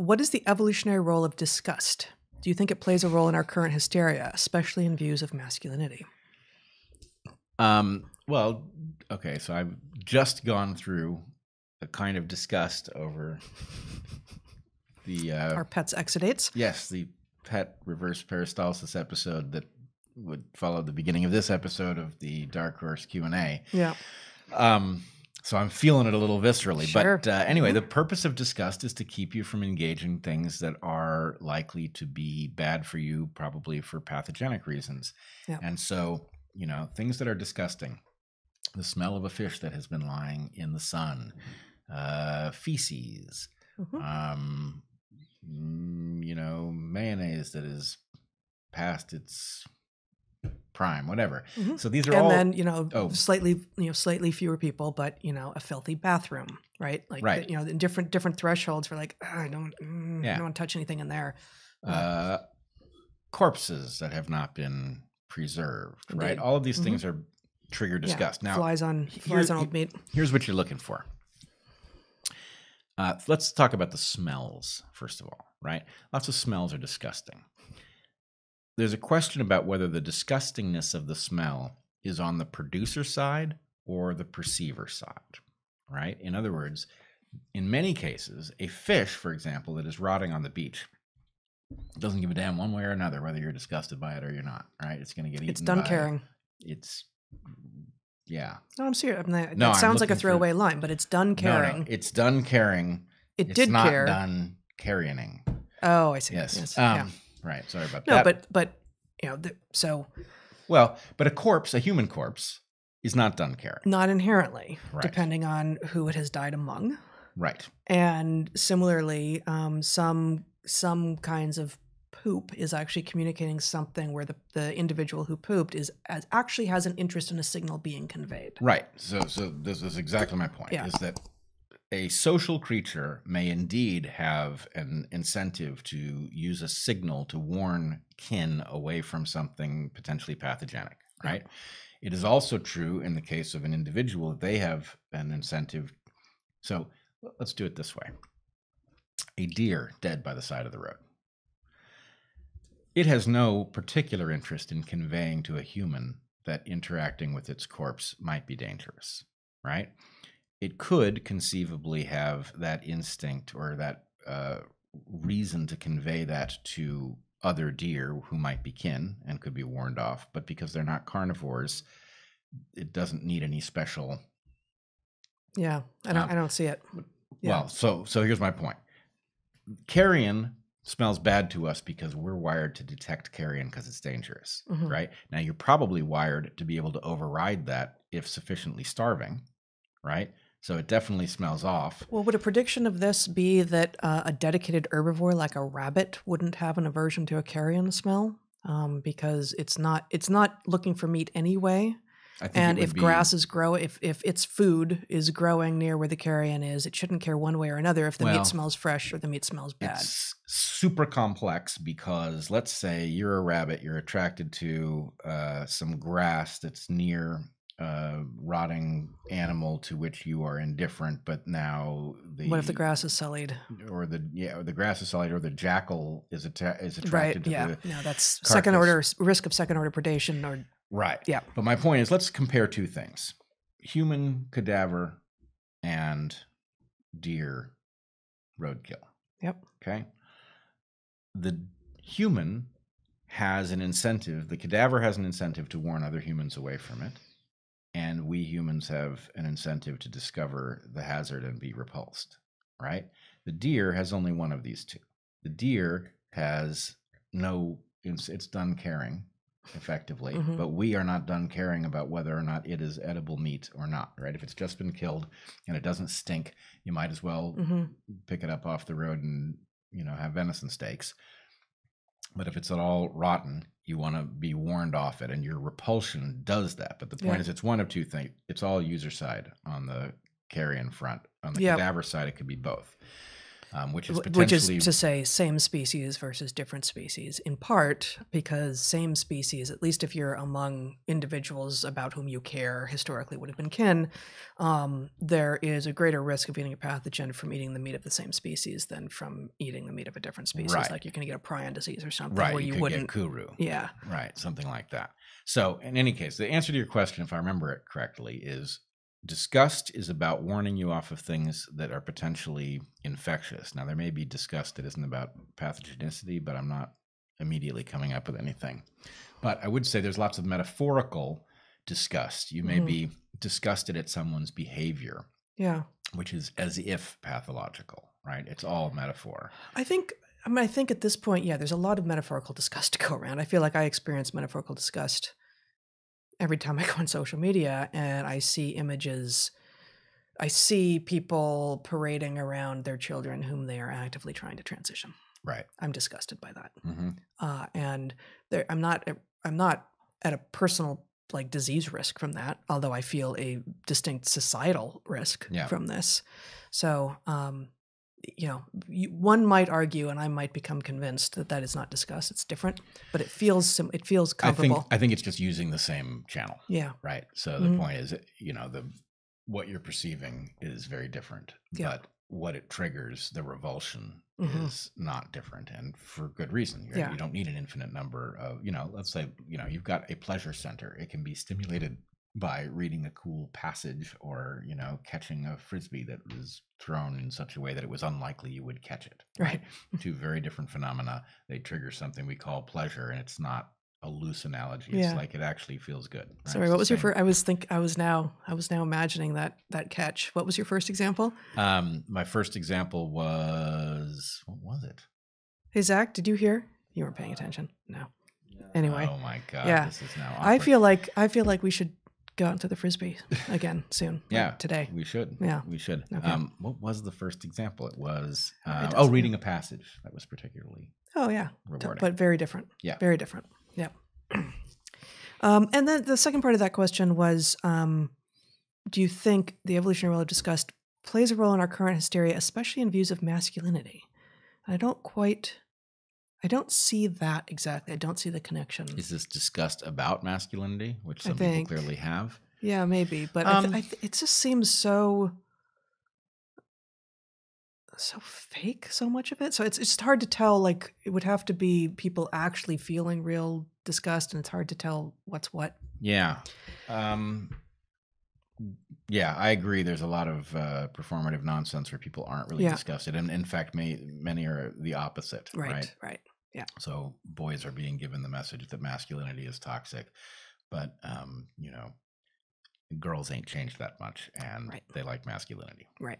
what is the evolutionary role of disgust? Do you think it plays a role in our current hysteria, especially in views of masculinity? Well, okay, so I've just gone through a kind of disgust over the Our pets' exudates? yes, the pet reverse peristalsis episode that would follow the beginning of this episode of the DarkHorse Q&A. Yeah. So I'm feeling it a little viscerally. Sure. But anyway, the purpose of disgust is to keep you from engaging things that are likely to be bad for you, probably for pathogenic reasons. Yeah. And so, things that are disgusting, the smell of a fish that has been lying in the sun, feces, mayonnaise that is past its prime, whatever. So these are all, and then slightly fewer people, but a filthy bathroom, right? Like right. In different thresholds for like, I don't want to touch anything in there. Corpses that have not been preserved, Indeed. Right? All of these things are trigger disgust. Now, flies on old meat. Here's what you're looking for. Let's talk about the smells first of all, right? Lots of smells are disgusting. There's a question about whether the disgustingness of the smell is on the producer side or the perceiver side, right? In other words, in many cases, a fish, for example, that is rotting on the beach doesn't give a damn one way or another whether you're disgusted by it or you're not, right? It's going to get eaten. It's done caring. Yeah. No, I'm serious. That sounds like a throwaway line, but it's done caring. No, it's done caring. It's not care. Done carrying. Oh, I see. Yes. Right. Sorry about that. No, but Well, but a human corpse, is not done caring. Not inherently, right. Depending on who it has died among. Right. And similarly, some kinds of poop is actually communicating something where the individual who pooped actually has an interest in a signal being conveyed. Right. So this is exactly my point. Yeah. Is that a social creature may indeed have an incentive to use a signal to warn kin away from something potentially pathogenic, right? Yeah. It is also true in the case of an individual that they have an incentive. So let's do it this way. A deer dead by the side of the road. It has no particular interest in conveying to a human that interacting with its corpse might be dangerous, right? It could conceivably have that instinct or that reason to convey that to other deer who might be kin and could be warned off, but because they're not carnivores, it doesn't need any special. Yeah, I don't see it. Yeah. Well, so here's my point. Carrion smells bad to us because we're wired to detect carrion because it's dangerous, right? Now you're probably wired to be able to override that if sufficiently starving, right? So it definitely smells off. Well, would a prediction of this be that a dedicated herbivore like a rabbit wouldn't have an aversion to a carrion smell because it's not looking for meat anyway? And if grasses grow, if its food is growing near where the carrion is, it shouldn't care one way or another if the meat smells fresh or the meat smells bad. It's super complex because let's say you're a rabbit, you're attracted to some grass that's near rotting animal to which you are indifferent, but now what if the grass is sullied? Or the grass is sullied, or the jackal is attracted right, to yeah. the No, that's carcass. risk of second order predation or right. Yeah. But my point is, let's compare two things: human cadaver and deer roadkill. Yep. Okay. The human has an incentive. The cadaver has an incentive to warn other humans away from it. And we humans have an incentive to discover the hazard and be repulsed, right? The deer has only one of these two. The deer has it's done caring, effectively, but we are not done caring about whether or not it is edible meat or not, right? If it's just been killed and it doesn't stink, you might as well pick it up off the road and, have venison steaks. But if it's at all rotten, you want to be warned off it, and your repulsion does that. But the point is, it's one of two things. It's all user side on the carrion front. On the cadaver side, it could be both. which is potentially... Which is to say same species versus different species, in part because same species, at least if you're among individuals about whom you care, historically would have been kin, there is a greater risk of getting a pathogen from eating the meat of the same species than from eating the meat of a different species. Right. Like you're going to get a prion disease or something Right, where you wouldn't... get kuru. Yeah. Right, something like that. So in any case, the answer to your question, if I remember it correctly, is disgust is about warning you off of things that are potentially infectious. Now, there may be disgust that isn't about pathogenicity, but I'm not immediately coming up with anything. But I would say there's lots of metaphorical disgust. You may be disgusted at someone's behavior, which is as if pathological, right? It's all metaphor. I think at this point, there's a lot of metaphorical disgust to go around. I feel like I experience metaphorical disgust every time I go on social media and I see images, I see people parading around their children whom they are actively trying to transition. Right. I'm disgusted by that. And I'm not at a personal disease risk from that, although I feel a distinct societal risk from this. So, one might argue, and I might become convinced that is not disgust. It's different, but it feels comparable. I think it's just using the same channel. Yeah. Right. So the point is, what you're perceiving is very different, but what it triggers, the revulsion, is not different, and for good reason. You don't need an infinite number of, let's say, you've got a pleasure center. It can be stimulated by reading a cool passage or, catching a frisbee that was thrown in such a way that it was unlikely you would catch it. Right. Two very different phenomena. They trigger something we call pleasure, and it's not a loose analogy. It's like it actually feels good. Right? Sorry, what was your first? I was now imagining that catch. What was your first example? My first example was, what was it? Hey Zach, did you hear? You weren't paying attention. No. Anyway. Oh my God. This is now awkward. I feel like we should go out into the frisbee again soon. Today. We should. Yeah. We should. Okay. What was the first example? It was reading a passage. That was particularly rewarding. But very different. Yeah. Very different. Yeah. And then the second part of that question was, do you think the evolutionary role of disgust plays a role in our current hysteria, especially in views of masculinity? I don't see that exactly. I don't see the connection. Is this disgust about masculinity, which some people clearly have? Yeah, maybe. But it just seems so fake, so much of it. So it's just hard to tell. Like, it would have to be people actually feeling real disgust, and it's hard to tell what's what. Yeah. Yeah, I agree. There's a lot of performative nonsense where people aren't really disgusted. And in fact, many are the opposite. Right. Yeah. So boys are being given the message that masculinity is toxic, but girls ain't changed that much, and they like masculinity. Right.